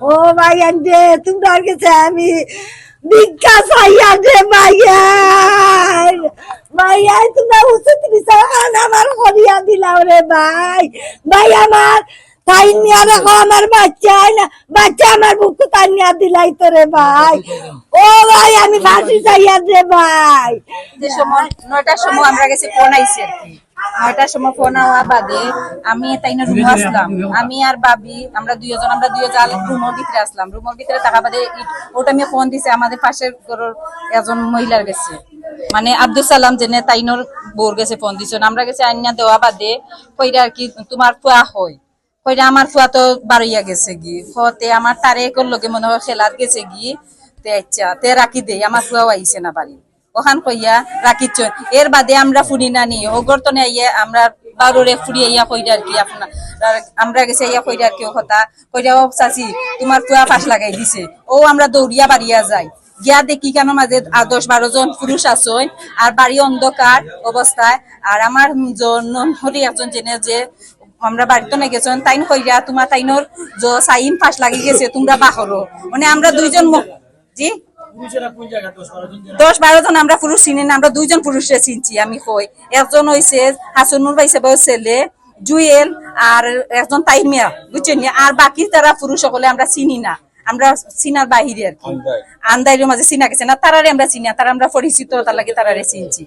ও ভাইয়া রে, তোমার কাছে আমি ভিক্ষা চাইয়া রে ভাইয়া। ভাইয়া তোমরা উচিত বিচার আমার করিয়া দিলাও রে ভাই। ভাই আমার তাই নিয়ে রাখো, আমার বাচ্চা না, বাচ্চা আমার বুকু তাই নিয়ে দিলাই তো রে ভাই। ও ভাই আমি ফাঁসি চাইয়া রে ভাই। যে সময় 9টার সময় আমরা গেছি ফোন আইছে আর কি। 9টার সময় ফোন আওয়া বাদে আমি তাই না রুমে আসলাম, আমি আর বাবি আমরা দুইজন রুমের ভিতরে আসলাম। রুমের ভিতরে থাকা বাদে ওটা আমি ফোন দিছে আমাদের পাশের ঘরের একজন মহিলার গেছে, মানে আব্দুল সালাম জেনে তাইনোর বোর গেছে ফোন দিছে। আমরা গেছে আইনা দেওয়া বাদে কইরা আর কি তোমার ফুয়া হয়, কইরা আমার ফুয়া তো বাড়িয়া গেছে গি হতে আমার তারে একর লগে মনে হয় খেলার গেছে গি। তে আচ্ছা তে রাখি দেই, আমার ফুয়াও আইছে না বাড়ি, ওখান কইয়া রাখিছ। এর বাদে আমরা ফুড়ি না নি ওগরতনে আইয়া আমরা বারোরে ফুড়ি আইয়া কইরা আর কি আপনার আমরা গেছে আইয়া কইরা আর কি ও কথা কইরা ও চাচি তোমার ফুয়া পাশ লাগাই দিছে। ও আমরা দৌড়িয়া বাড়িয়া যাই, গিয়া দেখি কেন মাঝে 10-12 জন পুরুষ আছে আর বাড়ি অন্ধকার অবস্থায়। আর আমার হরি একজন জেনে যে আমরা বাড়িতে না গেছেন তাইন কইরা তোমার তাইনোর সাইম ফাঁস লাগি গেছে তোমরা বাহরো, মানে আমরা দুইজন জি 10-12 জন আমরা পুরুষ চিনি না, আমরা দুইজন পুরুষে চিনছি। আমি কই একজন হইছে হাসনুর ভাইসে বয়স ছেলে জুয়েল আর একজন তাইমিয়া বুঝছেন, আর বাকি তারা পুরুষ সকলে আমরা চিনি না, আমরা চিনার বাহিরে আর কি আন্দাইরের মাঝে চিনা গেছে না, তারারে আমরা চিনি, তারা আমরা পরিচিত তার লাগে তারারে চিনছি।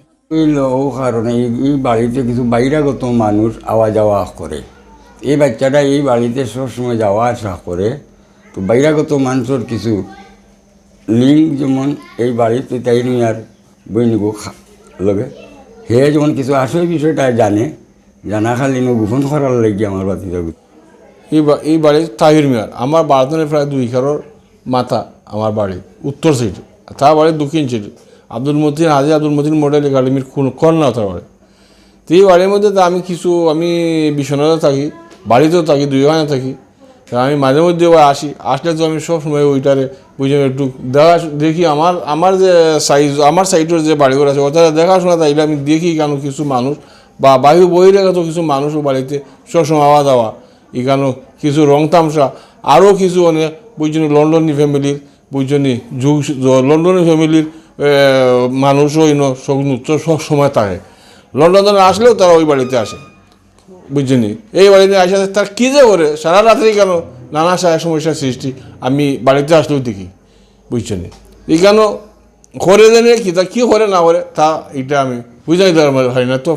ও কারণে এই বাড়িতে কিছু বহিরাগত মানুষ আওয়া যাওয়া করে। এই বাচ্চাটা এই বাড়িতে সবসময় যাওয়া আসা করে, তো বহিরাগত মানুষের কিছু লিঙ্ক যেমন এই বাড়িতে তাই আর বইনিগো লগে হে যেমন কিছু আসল বিষয়টা জানা খালি গোপন করার লাগে আমার বাতি যাবে। এই বাড়ির তাহির মিয়ার আমার বাড়াতনের প্রায় 2 একরের মাথা আমার বাড়ি উত্তর সাইডে, তার বাড়ির দক্ষিণ সাইডে আব্দুল মতিন হাজি আব্দুল মতিন মডেল একাডেমির কন্যা তার বাড়ি। তো এই বাড়ির মধ্যে তো আমি বিশ্বনাথে থাকি, বাড়িতেও থাকি, 2 ওখানে থাকি। আমি মাঝে মধ্যে আসি, আসলে তো আমি সবসময় ওইটারে বুঝে একটু দেখি আমার যে আমার সাইডের যে বাড়িঘর আছে ওটা দেখাশোনা তাইলে আমি দেখি কেন কিছু মানুষ বা বহিরাগত কিছু মানুষও বাড়িতে সবসময় আওয়া দাওয়া এখানে কিছু রং তামসা আরও কিছু অনেক বুঝছেন লন্ডনী ফ্যামিলির বুঝছেন লন্ডনী ফ্যামিলির মানুষও সব সময় থাকে। লন্ডনে আসলেও তারা ওই বাড়িতে আসে বুঝছেন। এই বাড়িতে আসে তার কী যে করে সারা রাত্রি কেন নানা সমস্যার সৃষ্টি আমি বাড়িতে আসলেও দেখি বুঝছেন। এই কেন করে দেনে কী করে না করে তা এটা আমি বুঝাই দেওয়ার হয় না। তো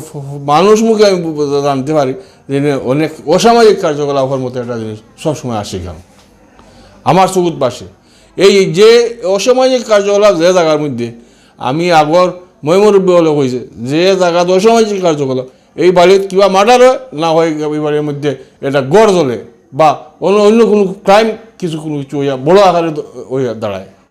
মানুষ মুখে আমি জানতে পারি যে অনেক অসামাজিক কার্যকলাপের মতো একটা জিনিস সবসময় আসে কেন আমার চকুত পাশে। এই যে অসামাজিক কার্যকলাপ যে জায়গার মধ্যে আমি আগর ময়মুরব্বী হলে কইছে যে জায়গাতে অসামাজিক কার্যকলাপ এই বাড়ির কিবা মার্ডার হয় না হয় এই বাড়ির মধ্যে এটা গড় জ্বলে বা অন্য কোনো ক্রাইম কিছু হইয়া বড় আকারে হইয়া দাঁড়ায়।